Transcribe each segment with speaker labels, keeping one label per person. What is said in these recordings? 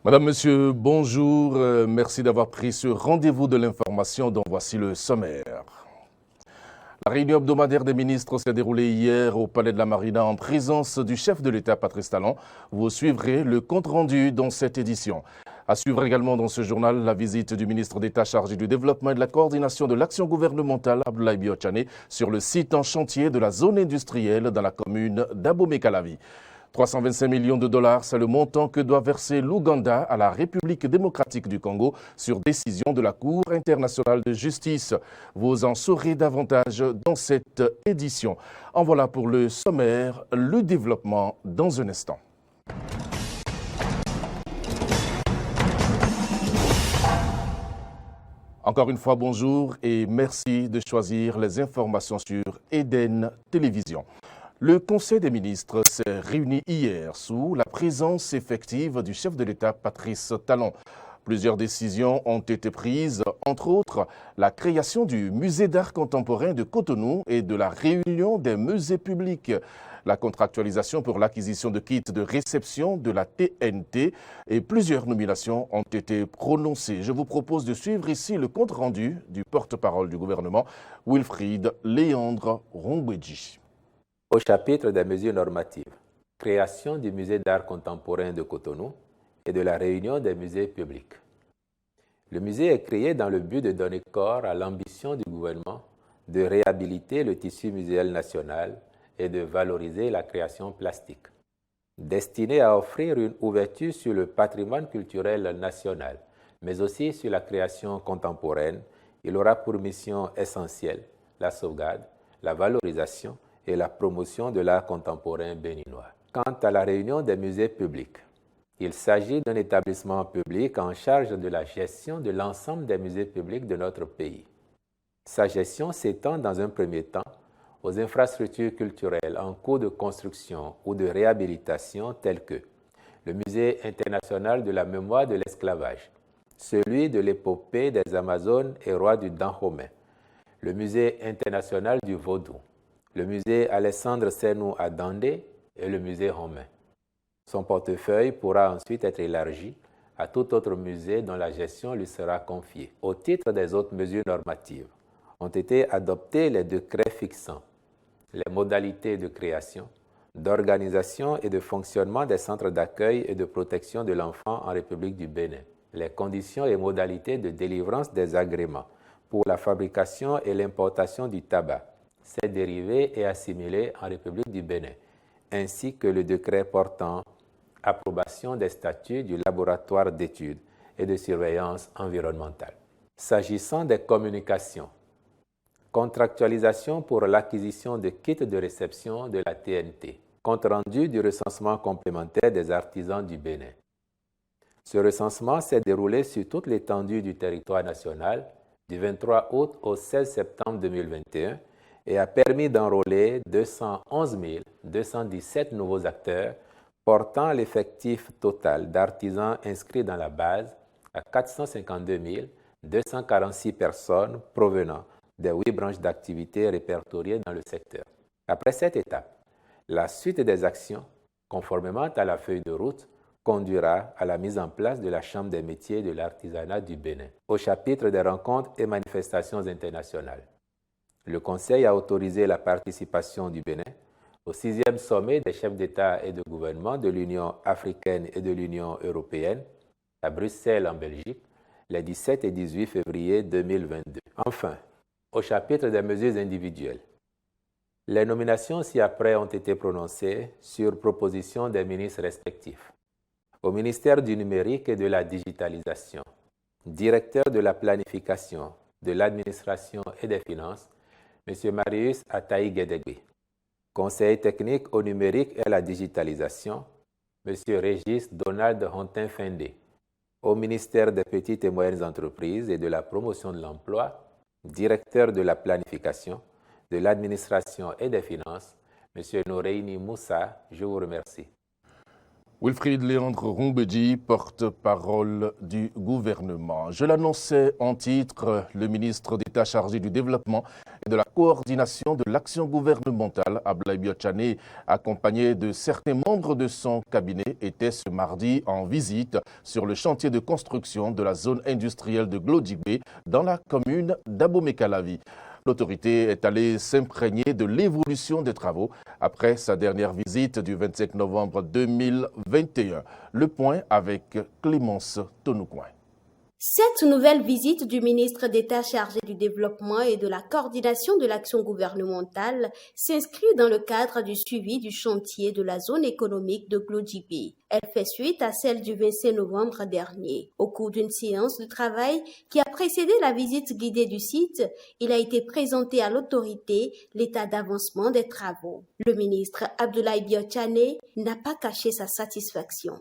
Speaker 1: Madame, Monsieur, bonjour. Merci d'avoir pris ce rendez-vous de l'information dont voici le sommaire. La réunion hebdomadaire des ministres s'est déroulée hier au Palais de la Marina en présence du chef de l'État, Patrice Talon. Vous suivrez le compte-rendu dans cette édition. À suivre également dans ce journal la visite du ministre d'État chargé du développement et de la coordination de l'action gouvernementale, Abdoulaye Biotchane, sur le site en chantier de la zone industrielle dans la commune d'Abomey-Calavi. 325 millions de dollars, c'est le montant que doit verser l'Ouganda à la République démocratique du Congo sur décision de la Cour internationale de justice. Vous en saurez davantage dans cette édition. En voilà pour le sommaire, le développement dans un instant. Encore une fois, bonjour et merci de choisir les informations sur Eden Télévision. Le Conseil des ministres s'est réuni hier sous la présence effective du chef de l'État, Patrice Talon. Plusieurs décisions ont été prises, entre autres la création du musée d'art contemporain de Cotonou et de la réunion des musées publics, la contractualisation pour l'acquisition de kits de réception de la TNT et plusieurs nominations ont été prononcées. Je vous propose de suivre ici le compte-rendu du porte-parole du gouvernement, Wilfried Léandre Rongwedji.
Speaker 2: Au chapitre des mesures normatives, création du musée d'art contemporain de Cotonou et de la réunion des musées publics. Le musée est créé dans le but de donner corps à l'ambition du gouvernement de réhabiliter le tissu muséal national et de valoriser la création plastique. Destiné à offrir une ouverture sur le patrimoine culturel national, mais aussi sur la création contemporaine, il aura pour mission essentielle la sauvegarde, la valorisation et la promotion de l'art contemporain béninois. Quant à la réunion des musées publics, il s'agit d'un établissement public en charge de la gestion de l'ensemble des musées publics de notre pays. Sa gestion s'étend dans un premier temps aux infrastructures culturelles en cours de construction ou de réhabilitation telles que le Musée international de la mémoire de l'esclavage, celui de l'épopée des Amazones et rois du Dahomey, le Musée international du Vaudou, le musée Alessandre Senou à Dandé et le musée romain. Son portefeuille pourra ensuite être élargi à tout autre musée dont la gestion lui sera confiée. Au titre des autres mesures normatives, ont été adoptés les décrets fixant les modalités de création, d'organisation et de fonctionnement des centres d'accueil et de protection de l'enfant en République du Bénin, les conditions et modalités de délivrance des agréments pour la fabrication et l'importation du tabac, ses dérivés et assimilés en République du Bénin, ainsi que le décret portant approbation des statuts du laboratoire d'études et de surveillance environnementale. S'agissant des communications, contractualisation pour l'acquisition de kits de réception de la TNT, compte rendu du recensement complémentaire des artisans du Bénin. Ce recensement s'est déroulé sur toute l'étendue du territoire national du 23 août au 16 septembre 2021 et a permis d'enrôler 211 217 nouveaux acteurs, portant l'effectif total d'artisans inscrits dans la base à 452 246 personnes provenant des 8 branches d'activité répertoriées dans le secteur. Après cette étape, la suite des actions, conformément à la feuille de route, conduira à la mise en place de la Chambre des métiers de l'artisanat du Bénin. Au chapitre des rencontres et manifestations internationales, le Conseil a autorisé la participation du Bénin au 6e sommet des chefs d'État et de gouvernement de l'Union africaine et de l'Union européenne à Bruxelles, en Belgique, les 17 et 18 février 2022. Enfin, au chapitre des mesures individuelles, les nominations ci-après ont été prononcées sur proposition des ministres respectifs. Au ministère du numérique et de la digitalisation, directeur de la planification, de l'administration et des finances, M. Marius Ataï Guédégui. Conseiller technique au numérique et à la digitalisation, M. Régis Donald Hontin-Fendé. Au ministère des petites et moyennes entreprises et de la promotion de l'emploi, directeur de la planification, de l'administration et des finances, M. Noreini Moussa, je vous remercie.
Speaker 1: Wilfried Léandre Rumbedji, porte-parole du gouvernement. Je l'annonçais en titre, le ministre d'État chargé du développement et de la coordination de l'action gouvernementale, Abdoulaye Biotchane, accompagné de certains membres de son cabinet, était ce mardi en visite sur le chantier de construction de la zone industrielle de Glodjibé dans la commune d'Abomey-Calavi. L'autorité est allée s'imprégner de l'évolution des travaux après sa dernière visite du 25 novembre 2021. Le point avec Clémence Tonoucoin.
Speaker 3: Cette nouvelle visite du ministre d'État chargé du développement et de la coordination de l'action gouvernementale s'inscrit dans le cadre du suivi du chantier de la zone économique de Glodjibé. Elle fait suite à celle du 25 novembre dernier. Au cours d'une séance de travail qui a précédé la visite guidée du site, il a été présenté à l'autorité l'état d'avancement des travaux. Le ministre Abdoulaye Biotchane n'a pas caché sa satisfaction.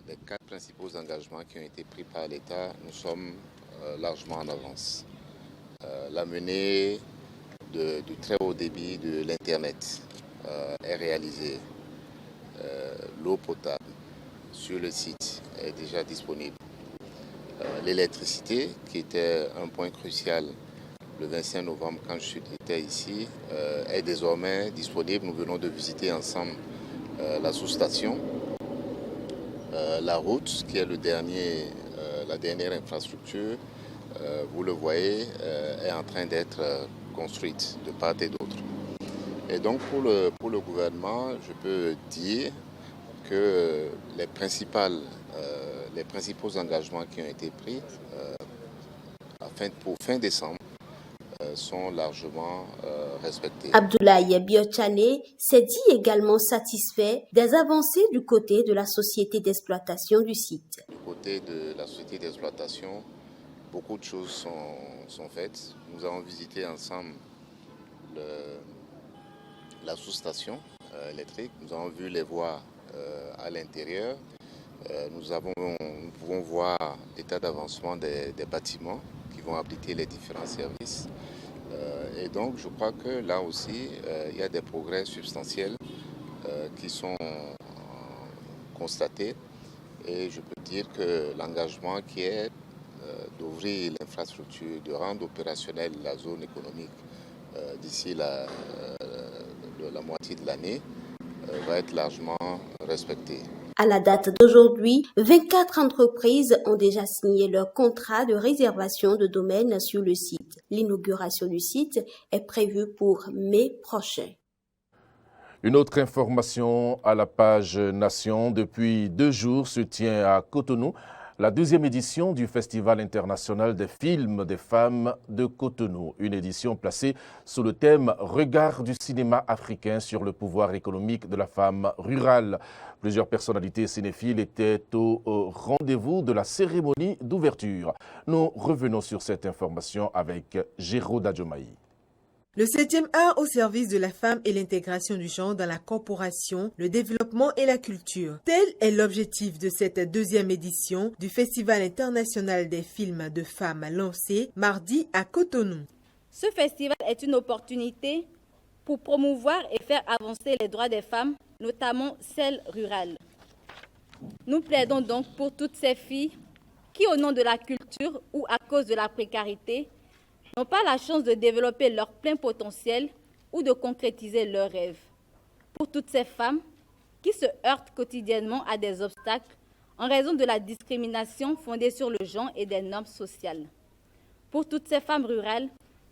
Speaker 4: Les 4 principaux engagements qui ont été pris par l'État, nous sommes largement en avance. L'amener du très haut débit de l'Internet est réalisée. L'eau potable sur le site est déjà disponible. L'électricité, qui était un point crucial le 25 novembre quand j'étais ici, est désormais disponible. Nous venons de visiter ensemble la sous-station. La route, qui est la dernière infrastructure, vous le voyez, est en train d'être construite de part et d'autre. Et donc pour le gouvernement, je peux dire que les principaux engagements qui ont été pris pour fin décembre sont largement respectés.
Speaker 3: Abdoulaye Biotchane s'est dit également satisfait des avancées du côté de la société d'exploitation du site.
Speaker 4: Du côté de la société d'exploitation, beaucoup de choses sont faites. Nous avons visité ensemble la sous-station électrique. Nous avons vu les voies à l'intérieur. Nous pouvons voir l'état d'avancement des bâtiments qui vont abriter les différents services. Et donc, je crois que là aussi, il y a des progrès substantiels qui sont constatés. Et je peux dire que l'engagement qui est d'ouvrir l'infrastructure, de rendre opérationnelle la zone économique d'ici la moitié de l'année, va être largement respecté.
Speaker 3: À la date d'aujourd'hui, 24 entreprises ont déjà signé leur contrat de réservation de domaine sur le site. L'inauguration du site est prévue pour mai prochain.
Speaker 1: Une autre information à la page Nation. Depuis 2 jours se tient à Cotonou la 2e édition du Festival international des films des femmes de Cotonou. Une édition placée sous le thème « Regard du cinéma africain sur le pouvoir économique de la femme rurale ». Plusieurs personnalités cinéphiles étaient au rendez-vous de la cérémonie d'ouverture. Nous revenons sur cette information avec Géraud Dadjomaï.
Speaker 5: Le 7e art au service de la femme et l'intégration du genre dans la corporation, le développement et la culture. Tel est l'objectif de cette 2e édition du Festival international des films de femmes lancé mardi à Cotonou.
Speaker 6: Ce festival est une opportunité pour promouvoir et faire avancer les droits des femmes, notamment celles rurales. Nous plaidons donc pour toutes ces filles qui, au nom de la culture ou à cause de la précarité, n'ont pas la chance de développer leur plein potentiel ou de concrétiser leurs rêves. Pour toutes ces femmes qui se heurtent quotidiennement à des obstacles en raison de la discrimination fondée sur le genre et des normes sociales. Pour toutes ces femmes rurales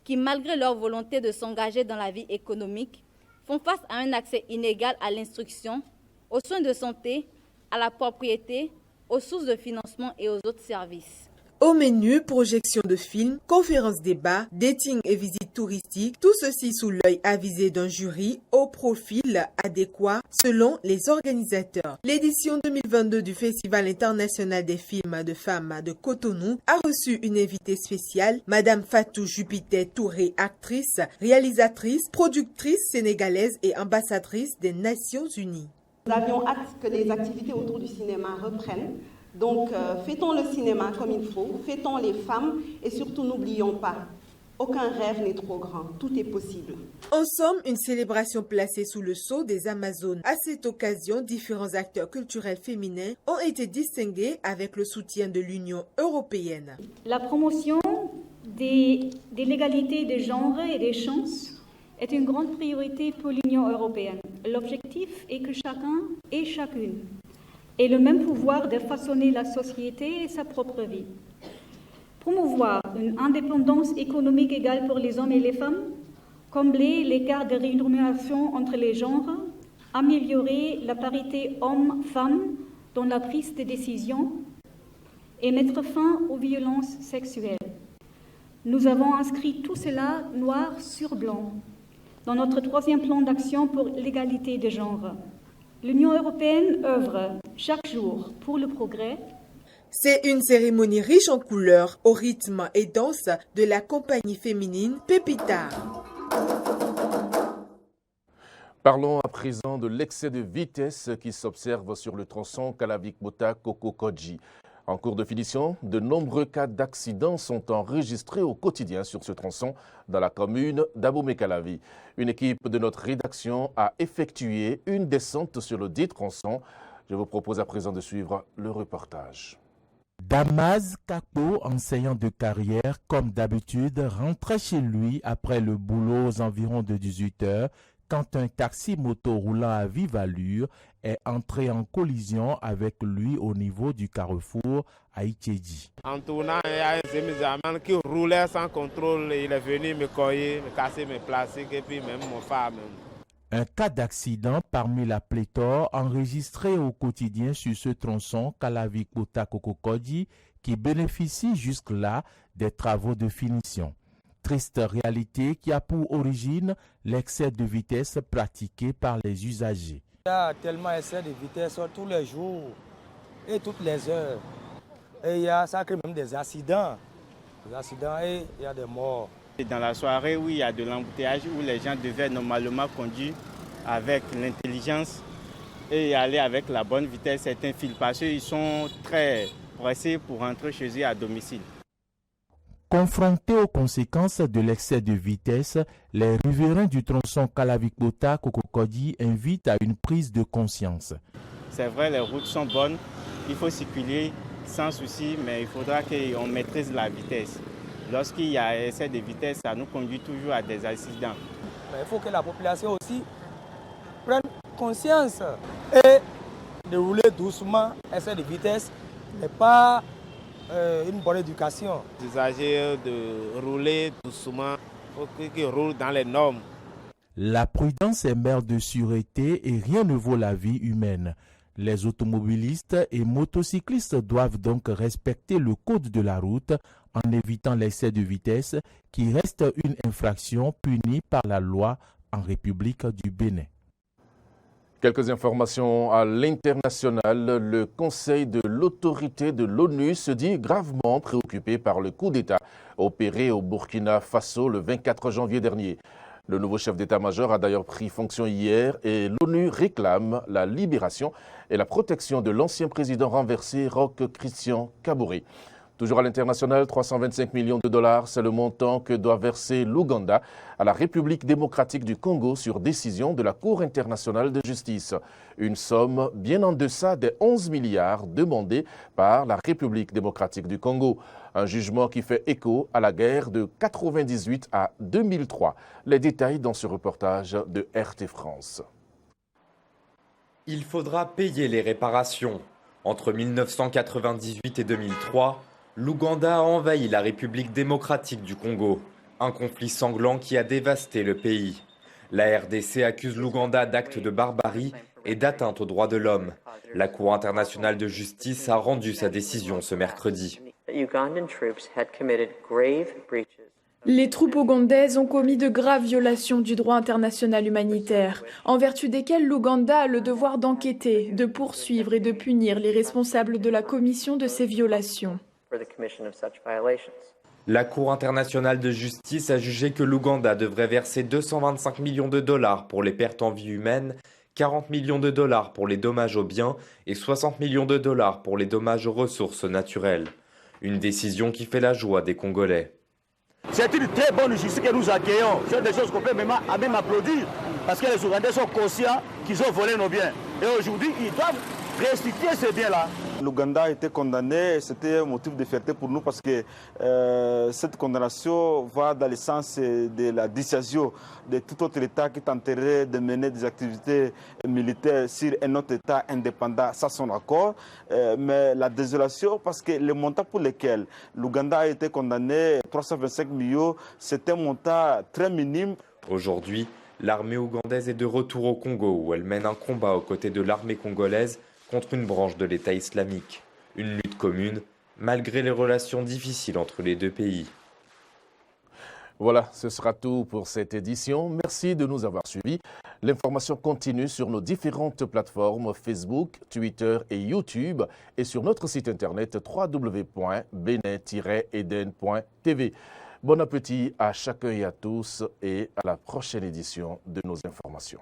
Speaker 6: qui, malgré leur volonté de s'engager dans la vie économique, font face à un accès inégal à l'instruction, aux soins de santé, à la propriété, aux sources de financement et aux autres services.
Speaker 5: Au menu, projection de films, conférences débats, dating et visites touristiques, tout ceci sous l'œil avisé d'un jury au profil adéquat selon les organisateurs. L'édition 2022 du Festival international des films de femmes de Cotonou a reçu une invitée spéciale, Madame Fatou Jupiter Touré, actrice, réalisatrice, productrice sénégalaise et ambassadrice des Nations Unies.
Speaker 7: Nous avions hâte que les activités autour du cinéma reprennent. Donc, fêtons le cinéma comme il faut, fêtons les femmes et surtout n'oublions pas Aucun rêve n'est trop grand, tout est possible.
Speaker 5: En somme, une célébration placée sous le sceau des Amazones. À cette occasion, différents acteurs culturels féminins ont été distingués avec le soutien de l'Union européenne.
Speaker 8: La promotion de l'égalité des genres et des chances est une grande priorité pour l'Union européenne. L'objectif est que chacun et chacune ait le même pouvoir de façonner la société et sa propre vie. Promouvoir une indépendance économique égale pour les hommes et les femmes, combler l'écart de rémunération entre les genres, améliorer la parité homme-femme dans la prise de décision et mettre fin aux violences sexuelles. Nous avons inscrit tout cela noir sur blanc dans notre 3e plan d'action pour l'égalité des genres. L'Union européenne œuvre chaque jour pour le progrès.
Speaker 5: C'est une cérémonie riche en couleurs, au rythme et danse de la compagnie féminine Pépitard.
Speaker 1: Parlons à présent de l'excès de vitesse qui s'observe sur le tronçon Kalavik-Bota-Kokokodji. En cours de finition, de nombreux cas d'accidents sont enregistrés au quotidien sur ce tronçon dans la commune d'Abomey-Calavi. Une équipe de notre rédaction a effectué une descente sur le dit tronçon. Je vous propose à présent de suivre le reportage.
Speaker 9: Damaz Kakpo, enseignant de carrière, comme d'habitude, rentrait chez lui après le boulot aux environs de 18 h quand un taxi-moto roulant à vive allure est entré en collision avec lui au niveau du carrefour à Itchédji.
Speaker 10: En tournant, il y a un semi-zaman qui roulait sans contrôle. Il est venu me coller, me casser mes plastiques et puis même mon phare.
Speaker 9: Un cas d'accident parmi la pléthore enregistrée au quotidien sur ce tronçon Kalavik-Bota-Kokokodji qui bénéficie jusque-là des travaux de finition. Triste réalité qui a pour origine l'excès de vitesse pratiqué par les usagers.
Speaker 11: Il y a tellement d'excès de vitesse tous les jours et toutes les heures. Et ça crée même des accidents. Et il y a des morts.
Speaker 10: Dans la soirée où il y a de l'embouteillage, où les gens devaient normalement conduire avec l'intelligence et aller avec la bonne vitesse, certains filent parce qu'ils sont très pressés pour rentrer chez eux à domicile.
Speaker 9: Confrontés aux conséquences de l'excès de vitesse, les riverains du tronçon Kalavik-Bota-Kokokodji invitent à une prise de conscience.
Speaker 10: C'est vrai, les routes sont bonnes, il faut circuler sans souci, mais il faudra qu'on maîtrise la vitesse. Lorsqu'il y a excès de vitesse, ça nous conduit toujours à des accidents.
Speaker 11: Il faut que la population aussi prenne conscience et de rouler doucement. Excès de vitesse n'est pas une bonne éducation.
Speaker 10: Les usagers de rouler doucement, il faut qu'ils roulent dans les normes.
Speaker 9: La prudence est mère de sûreté et rien ne vaut la vie humaine. Les automobilistes et motocyclistes doivent donc respecter le code de la route en évitant l'excès de vitesse qui reste une infraction punie par la loi en République du Bénin.
Speaker 1: Quelques informations à l'international. Le Conseil de l'autorité de l'ONU se dit gravement préoccupé par le coup d'État opéré au Burkina Faso le 24 janvier dernier. Le nouveau chef d'état-major a d'ailleurs pris fonction hier et l'ONU réclame la libération et la protection de l'ancien président renversé Roch Christian Kaboré. Toujours à l'international, 325 millions de dollars, c'est le montant que doit verser l'Ouganda à la République démocratique du Congo sur décision de la Cour internationale de justice. Une somme bien en deçà des 11 milliards demandés par la République démocratique du Congo. Un jugement qui fait écho à la guerre de 1998 à 2003. Les détails dans ce reportage de RT France.
Speaker 12: Il faudra payer les réparations. Entre 1998 et 2003, l'Ouganda a envahi la République démocratique du Congo. Un conflit sanglant qui a dévasté le pays. La RDC accuse l'Ouganda d'actes de barbarie et d'atteinte aux droits de l'homme. La Cour internationale de justice a rendu sa décision ce mercredi.
Speaker 13: Les troupes ougandaises ont commis de graves violations du droit international humanitaire, en vertu desquelles l'Ouganda a le devoir d'enquêter, de poursuivre et de punir les responsables de la commission de ces violations.
Speaker 12: La Cour internationale de justice a jugé que l'Ouganda devrait verser 225 millions de dollars pour les pertes en vie humaine, 40 millions de dollars pour les dommages aux biens et 60 millions de dollars pour les dommages aux ressources naturelles. Une décision qui fait la joie des Congolais.
Speaker 14: C'est une très bonne justice que nous accueillons. C'est des choses qu'on peut même applaudir. Parce que les Ougandais sont conscients qu'ils ont volé nos biens. Et aujourd'hui, ils doivent restituer ces biens-là.
Speaker 15: L'Ouganda a été condamné, c'était un motif de fierté pour nous parce que cette condamnation va dans le sens de la dissuasion de tout autre État qui tenterait de mener des activités militaires sur un autre État indépendant, ça son accord. Mais la désolation, parce que le montant pour lequel l'Ouganda a été condamné, 325 millions, c'est un montant très minime.
Speaker 12: Aujourd'hui, l'armée ougandaise est de retour au Congo où elle mène un combat aux côtés de l'armée congolaise contre une branche de l'État islamique. Une lutte commune, malgré les relations difficiles entre les deux pays.
Speaker 1: Voilà, ce sera tout pour cette édition. Merci de nous avoir suivis. L'information continue sur nos différentes plateformes Facebook, Twitter et YouTube et sur notre site internet www.benin-eden.tv. Bon appétit à chacun et à tous et à la prochaine édition de nos informations.